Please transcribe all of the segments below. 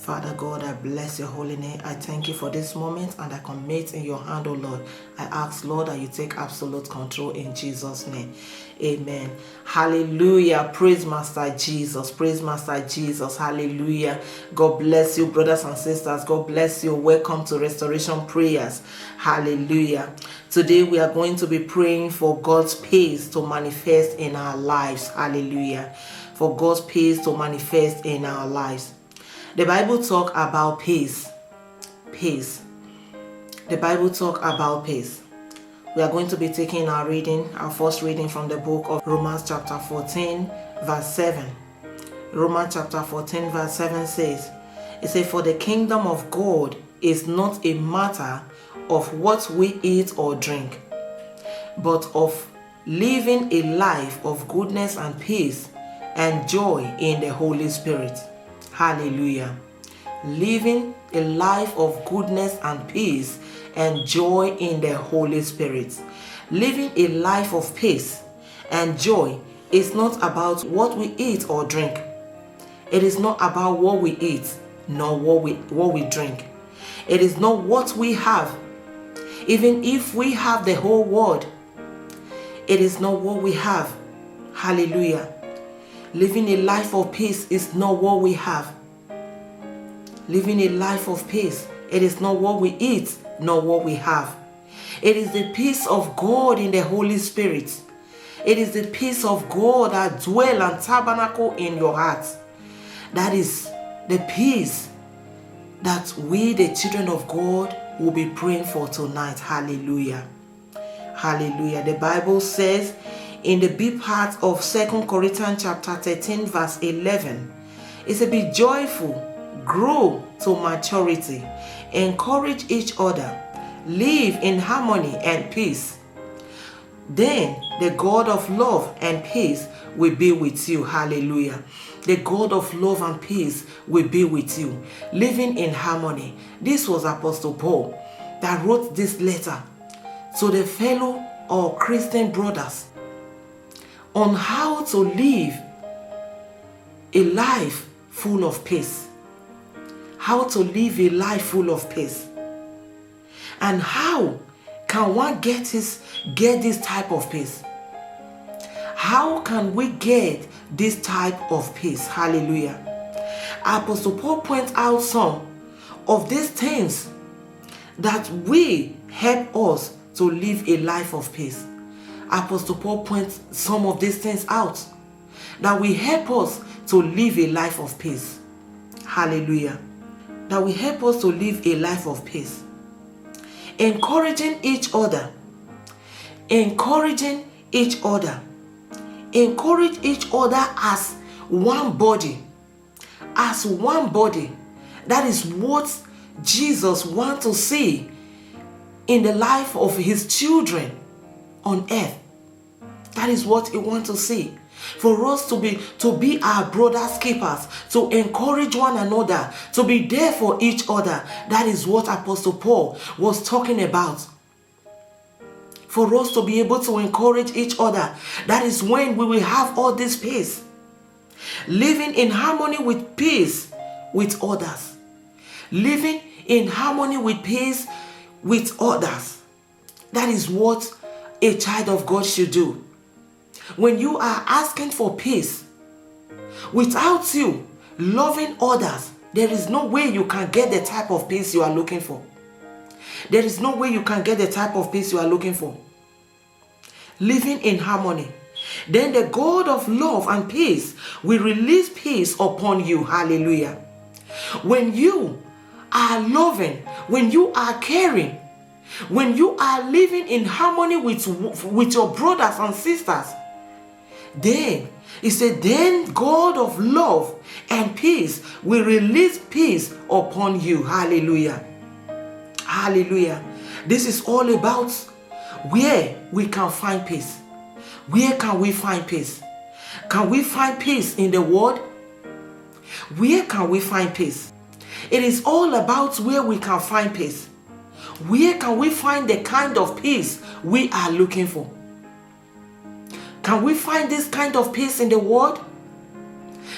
Father God, I bless your holy name. I thank you for this moment and I commit in your hand, O Lord. I ask, Lord, that you take absolute control in Jesus' name. Amen. Hallelujah. Praise Master Jesus. Praise Master Jesus. Hallelujah. God bless you, brothers and sisters. God bless you. Welcome to Restoration Prayers. Hallelujah. Today we are going to be praying for God's peace to manifest in our lives. Hallelujah. For God's peace to manifest in our lives. The Bible talk about peace. Peace. The Bible talk about peace. We are going to be taking our first reading from the book of Romans chapter 14, verse 7. Romans chapter 14, verse 7 says, it says, for the kingdom of God is not a matter of what we eat or drink, but of living a life of goodness and peace and joy in the Holy Spirit. Hallelujah. Living a life of goodness and peace and joy in the Holy Spirit. Living a life of peace and joy is not about what we eat or drink. It is not about what we eat nor what we drink. It is not what we have. Even if we have the whole world, it is not what we have. Hallelujah. Living a life of peace is not what we have. Living a life of peace, it is not what we eat, nor what we have. It is the peace of God in the Holy Spirit. It is the peace of God that dwell and tabernacle in your heart. That is the peace that we, the children of God, will be praying for tonight. Hallelujah. Hallelujah. The Bible says in the B part of 2 Corinthians chapter 13 verse 11, it says, be joyful, grow to maturity, encourage each other, live in harmony and peace. Then the God of love and peace will be with you. Hallelujah. The God of love and peace will be with you. Living in harmony. This was Apostle Paul that wrote this letter to the fellow or Christian brothers on how to live a life full of peace. How to live a life full of peace. And how can one get this type of peace? How can we get this type of peace? Hallelujah. Apostle Paul points out some of these things that will help us to live a life of peace. Apostle Paul points some of these things out that will help us to live a life of peace. Hallelujah. That will help us to live a life of peace. Encouraging each other. Encouraging each other. Encourage each other as one body. As one body. That is what Jesus wants to see in the life of his children on earth. That is what he wants to see. For us to be our brother's keepers, to encourage one another, to be there for each other. That is what Apostle Paul was talking about. For us to be able to encourage each other. That is when we will have all this peace. Living in harmony with peace with others. Living in harmony with peace with others. That is what a child of God should do. When you are asking for peace, without you loving others, there is no way you can get the type of peace you are looking for. There is no way you can get the type of peace you are looking for. Living in harmony. Then the God of love and peace will release peace upon you. Hallelujah. When you are loving, when you are caring, when you are living in harmony with your brothers and sisters, then he said, then God of love and peace will release peace upon you. Hallelujah. Hallelujah. This is all about where we can find peace. Where can we find peace? Can we find peace in the world? Where can we find peace? It is all about where we can find peace. Where can we find the kind of peace we are looking for? Can we find this kind of peace in the world?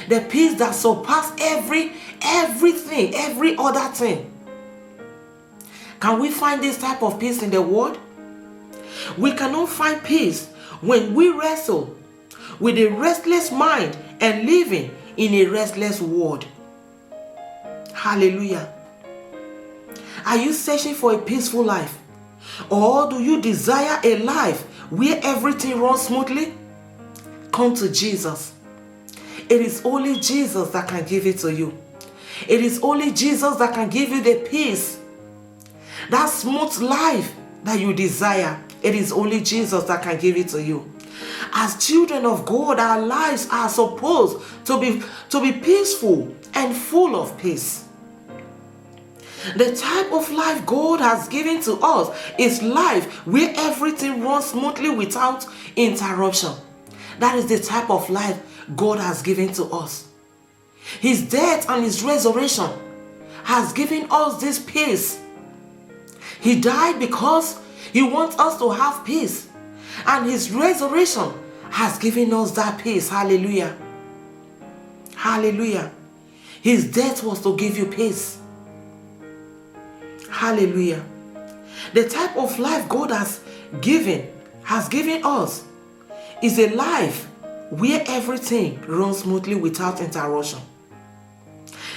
The peace that surpasses everything, every other thing. Can we find this type of peace in the world? We cannot find peace when we wrestle with a restless mind and living in a restless world. Hallelujah. Are you searching for a peaceful life? Or do you desire a life where everything runs smoothly? Come to Jesus. It is only Jesus that can give it to you. It is only Jesus that can give you the peace, that smooth life that you desire. It is only Jesus that can give it to you. As children of God, our lives are supposed to be peaceful and full of peace. The type of life God has given to us is life where everything runs smoothly without interruption. That is the type of life God has given to us. His death and His resurrection has given us this peace. He died because He wants us to have peace. And His resurrection has given us that peace. Hallelujah. Hallelujah. His death was to give you peace. Hallelujah. The type of life God has given us is a life where everything runs smoothly without interruption.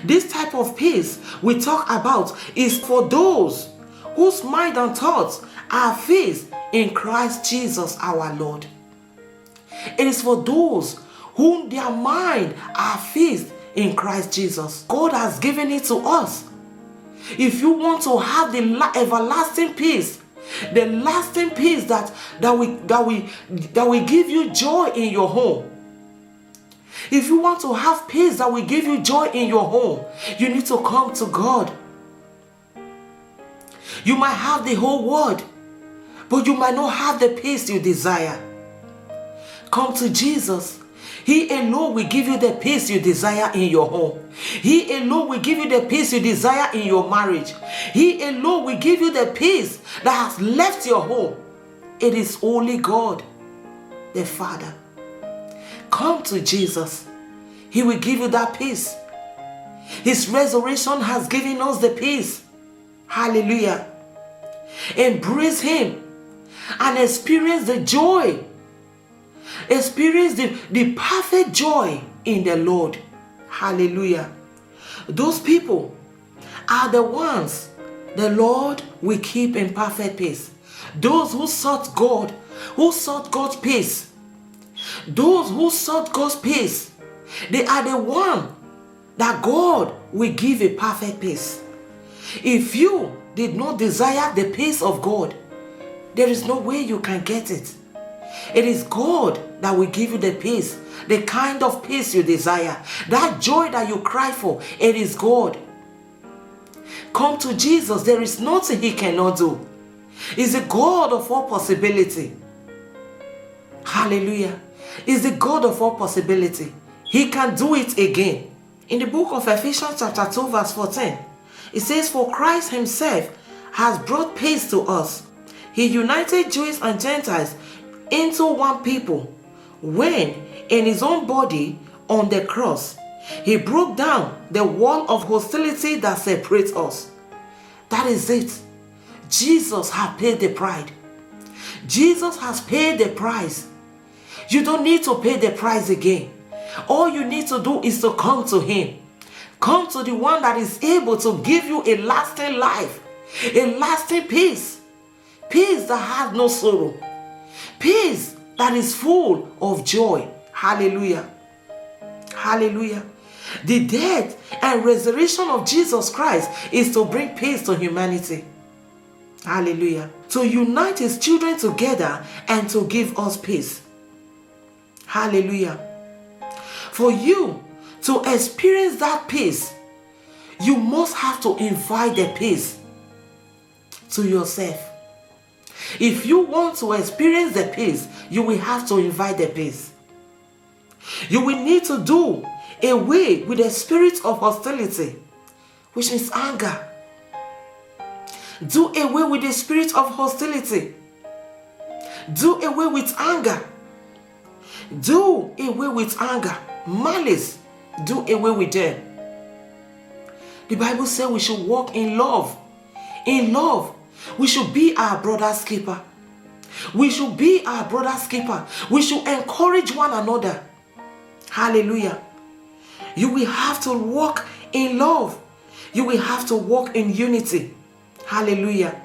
This type of peace we talk about is for those whose mind and thoughts are fixed in Christ Jesus our Lord. It is for those whom their mind are fixed in Christ Jesus. God has given it to us. If you want to have the everlasting peace, the lasting peace that will give you joy in your home. If you want to have peace that will give you joy in your home, you need to come to God. You might have the whole world, but you might not have the peace you desire. Come to Jesus. He alone will give you the peace you desire in your home. He alone will give you the peace you desire in your marriage. He alone will give you the peace that has left your home. It is only God, the Father. Come to Jesus. He will give you that peace. His resurrection has given us the peace. Hallelujah. Embrace Him and experience the joy. Experience the perfect joy in the Lord. Hallelujah. Those people are the ones the Lord will keep in perfect peace. Those who sought God, who sought God's peace. Those who sought God's peace, they are the one that God will give a perfect peace. If you did not desire the peace of God, there is no way you can get it. It is God that will give you the peace, the kind of peace you desire, that joy that you cry for. It is God. Come to Jesus. There is nothing He cannot do. He's a God of all possibility. Hallelujah. He's the God of all possibility. He can do it again. In the book of Ephesians chapter 2 verse 14, it says, "For Christ Himself has brought peace to us. He united Jews and Gentiles into one people when in His own body on the cross He broke down the wall of hostility that separates us." That is it. Jesus has paid the price. Jesus has paid the price. You don't need to pay the price again. All you need to do is to come to Him. Come to the one that is able to give you a lasting life, a lasting peace. Peace that has no sorrow. Peace that is full of joy. Hallelujah. Hallelujah. The death and resurrection of Jesus Christ is to bring peace to humanity. Hallelujah. To unite His children together and to give us peace. Hallelujah. For you to experience that peace, you must have to invite the peace to yourself. If you want to experience the peace, you will have to invite the peace. You will need to do away with the spirit of hostility, which is anger. Do away with the spirit of hostility. Do away with anger. Do away with anger, malice, do away with them. The Bible says we should walk in love. In love, we should be our brother's keeper. We should be our brother's keeper. We should encourage one another. Hallelujah. You will have to walk in love. You will have to walk in unity. Hallelujah.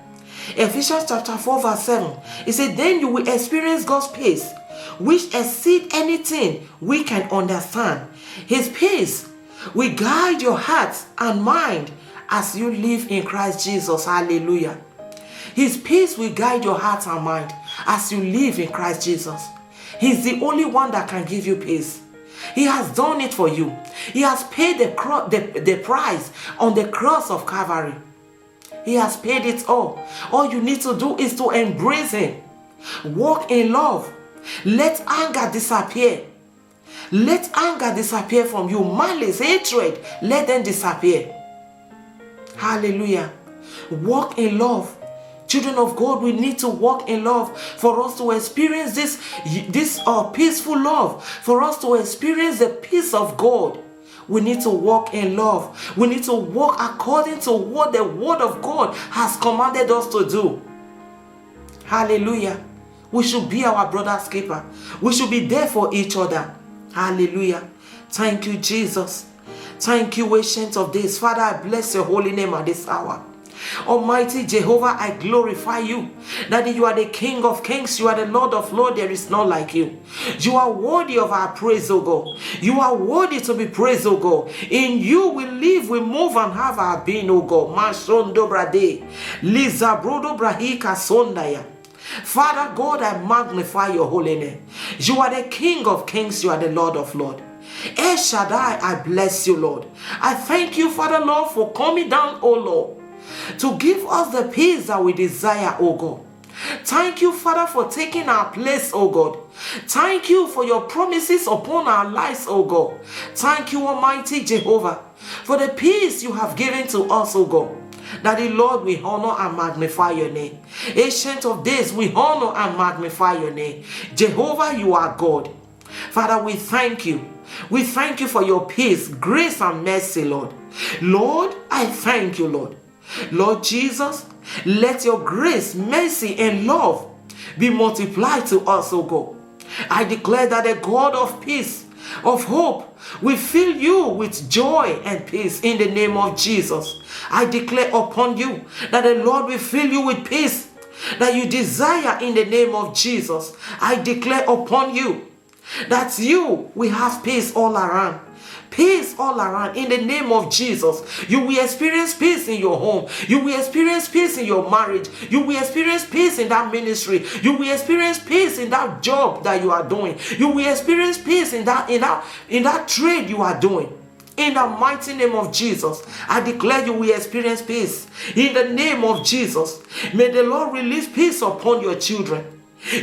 Ephesians chapter 4 verse 7. It said, then you will experience God's peace, which exceeds anything we can understand. His peace will guide your heart and mind as you live in Christ Jesus. Hallelujah. His peace will guide your heart and mind as you live in Christ Jesus. He's the only one that can give you peace. He has done it for you. He has paid the price on the cross of Calvary. He has paid it all. All you need to do is to embrace Him. Walk in love. Let anger disappear. Let anger disappear from you. Malice, hatred, let them disappear. Hallelujah. Walk in love. Children of God, we need to walk in love for us to experience this peaceful love. For us to experience the peace of God, we need to walk in love. We need to walk according to what the Word of God has commanded us to do. Hallelujah. We should be our brother's keeper. We should be there for each other. Hallelujah. Thank you, Jesus. Thank you, Ancient of Days. Father, I bless your holy name at this hour. Almighty Jehovah, I glorify you. That you are the King of Kings, you are the Lord of Lords, there is none like you. You are worthy of our praise, O God. You are worthy to be praised, O God. In you we live, we move, and have our being, O God. Father God, I magnify your holy name. You are the King of Kings, you are the Lord of Lords. El Shaddai, I bless you, Lord. I thank you, Father Lord, for coming down, O Lord, to give us the peace that we desire, O God. Thank you, Father, for taking our place, O God. Thank you for your promises upon our lives, O God. Thank you, Almighty Jehovah, for the peace you have given to us, O God. Daddy Lord, we honor and magnify your name. Ancient of Days, we honor and magnify your name. Jehovah, you are God. Father, we thank you. We thank you for your peace, grace, and mercy, Lord. Lord, I thank you, Lord. Lord Jesus, let your grace, mercy, and love be multiplied to us, O God. I declare that the God of peace, of hope, will fill you with joy and peace in the name of Jesus. I declare upon you that the Lord will fill you with peace that you desire in the name of Jesus. I declare upon you that you will have peace all around. Peace all around in the name of Jesus. You will experience peace in your home. You will experience peace in your marriage. You will experience peace in that ministry. You will experience peace in that job that you are doing. You will experience peace in that trade you are doing. In the mighty name of Jesus, I declare you will experience peace. In the name of Jesus, may the Lord release peace upon your children.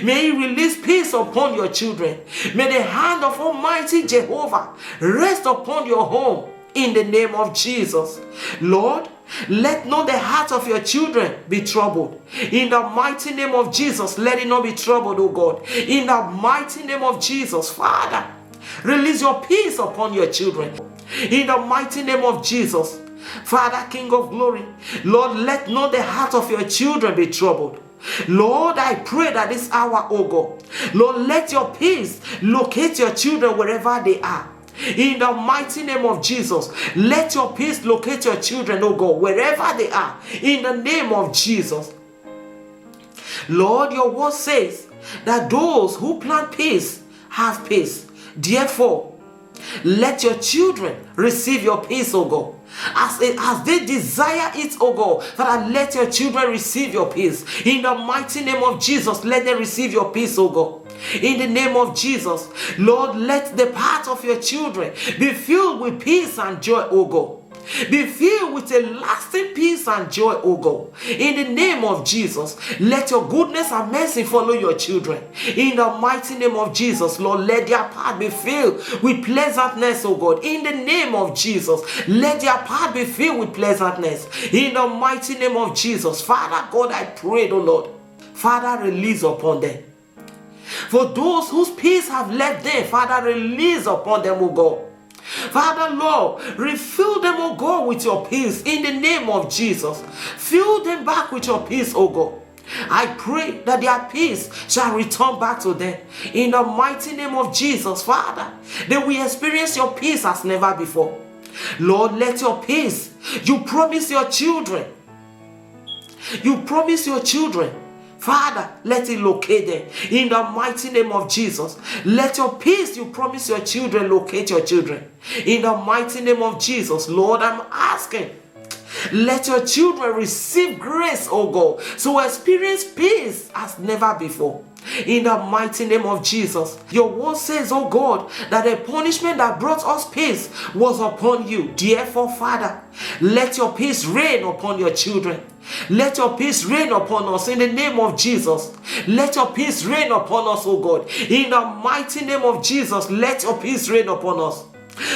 May He release peace upon your children. May the hand of Almighty Jehovah rest upon your home in the name of Jesus. Lord, let not the heart of your children be troubled. In the mighty name of Jesus, let it not be troubled, O God. In the mighty name of Jesus, Father, release your peace upon your children. In the mighty name of Jesus, Father, King of glory, Lord, let not the heart of your children be troubled. Lord, I pray that this hour, oh God, Lord, let your peace locate your children wherever they are. In the mighty name of Jesus, let your peace locate your children, oh God, wherever they are. In the name of Jesus. Lord, your word says that those who plant peace have peace. Therefore, let your children receive your peace, oh God. As they desire it, oh God, Father, let your children receive your peace. In the mighty name of Jesus, let them receive your peace, oh God. In the name of Jesus, Lord, let the path of your children be filled with peace and joy, oh God. Be filled with a lasting peace and joy, oh God. In the name of Jesus, let your goodness and mercy follow your children. In the mighty name of Jesus, Lord, let their path be filled with pleasantness, oh God. In the name of Jesus, let their path be filled with pleasantness. In the mighty name of Jesus, Father God, I pray, oh Lord, Father, release upon them. For those whose peace have left them, Father, release upon them, oh God. Father, Lord, refill them, oh God, with your peace in the name of Jesus. Fill them back with your peace, oh God. I pray that their peace shall return back to them in the mighty name of Jesus, Father. They will experience your peace as never before. Lord, let your peace, you promise your children. You promise your children. Father, let it locate them in the mighty name of Jesus. Let your peace, you promise your children, locate your children in the mighty name of Jesus. Lord, I'm asking, let your children receive grace, oh God, to experience peace as never before. In the mighty name of Jesus. Your word says, oh God, that the punishment that brought us peace was upon you. Therefore, Father, let your peace reign upon your children. Let your peace reign upon us in the name of Jesus. Let your peace reign upon us, oh God. In the mighty name of Jesus, let your peace reign upon us.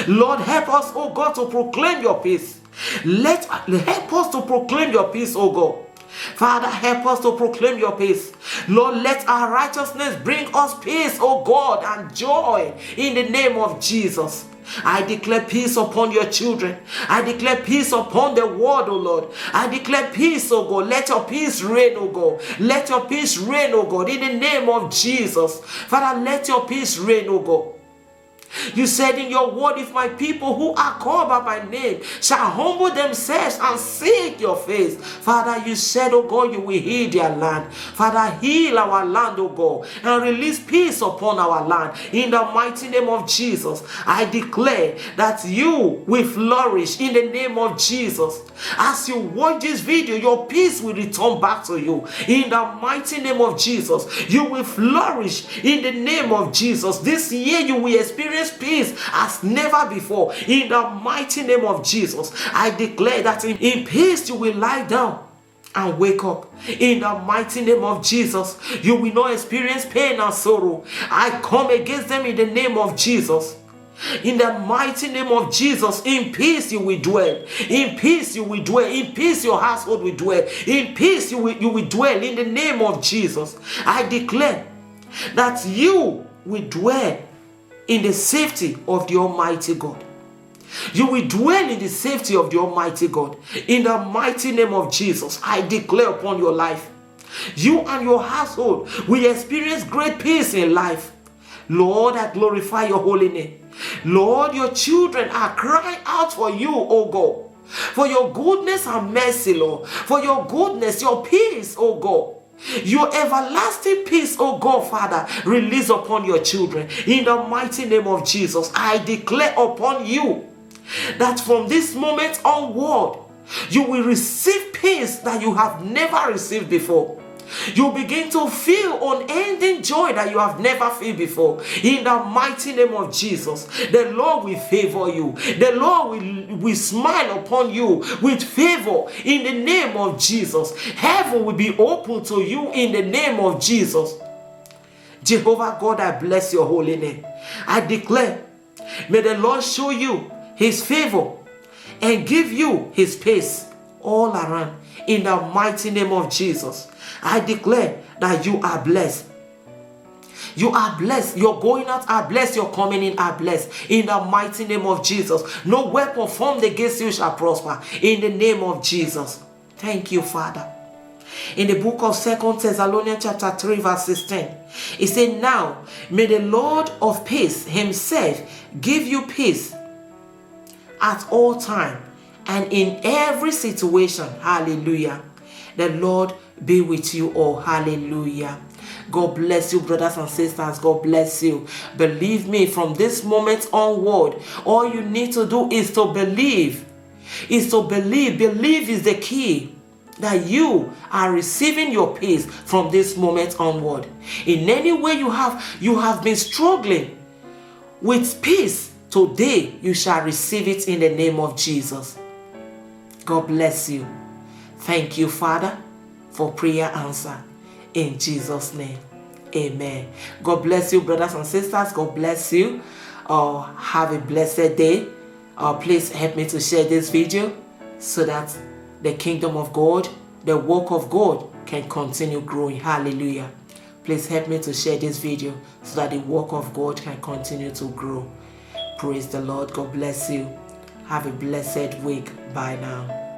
Lord, help us, oh God, to proclaim your peace. Help us to proclaim your peace, oh God. Father, help us to proclaim your peace. Lord, let our righteousness bring us peace, oh God, and joy in the name of Jesus. I declare peace upon your children. I declare peace upon the world, oh Lord. I declare peace, oh God. Let your peace reign, oh God. Let your peace reign, oh God, in the name of Jesus. Father, let your peace reign, oh God. You said in your word, if my people who are called by my name shall humble themselves and seek your face. Father, you said, oh God, you will heal their land. Father, heal our land, oh God, and release peace upon our land. In the mighty name of Jesus, I declare that you will flourish in the name of Jesus. As you watch this video, your peace will return back to you. In the mighty name of Jesus, you will flourish in the name of Jesus. This year you will experience peace as never before. In the mighty name of Jesus, I declare that in peace you will lie down and wake up. In the mighty name of Jesus, you will not experience pain and sorrow. I come against them in the name of Jesus. In the mighty name of Jesus, in peace you will dwell. In peace you will dwell. In peace your household will dwell. In peace you will dwell in the name of Jesus. I declare that you will dwell in the safety of the Almighty God. You will dwell in the safety of the Almighty God. In the mighty name of Jesus, I declare upon your life, you and your household will experience great peace in life. Lord, I glorify your holy name. Lord, your children are crying out for you, oh God, for your goodness and mercy, Lord, for your goodness, your peace, oh God. Your everlasting peace, oh God, Father, release upon your children. In the mighty name of Jesus, I declare upon you that from this moment onward, you will receive peace that you have never received before. You begin to feel unending joy that you have never felt before. In the mighty name of Jesus, the Lord will favor you. The Lord will smile upon you with favor in the name of Jesus. Heaven will be open to you in the name of Jesus. Jehovah God, I bless your holy name. I declare, may the Lord show you his favor and give you his peace all around. In the mighty name of Jesus, I declare that you are blessed. You are blessed. Your going out are blessed. Your coming in are blessed. In the mighty name of Jesus, no weapon formed against you shall prosper. In the name of Jesus. Thank you, Father. In the book of 2 Thessalonians chapter 3 verse 16, it said, now may the Lord of peace himself give you peace at all time and in every situation. Hallelujah. The Lord be with you all. Hallelujah. God bless you, brothers and sisters. God bless you. Believe me, from this moment onward, all you need to do is to believe. Believe is the key that you are receiving your peace from this moment onward. In any way you have been struggling with peace, today you shall receive it in the name of Jesus. God bless you. Thank you, Father, for prayer answer. In Jesus' name, amen. God bless you, brothers and sisters. God bless you. Have a blessed day. Please help me to share this video so that the kingdom of God, the work of God can continue growing. Hallelujah. Please help me to share this video so that the work of God can continue to grow. Praise the Lord. God bless you. Have a blessed week. Bye now.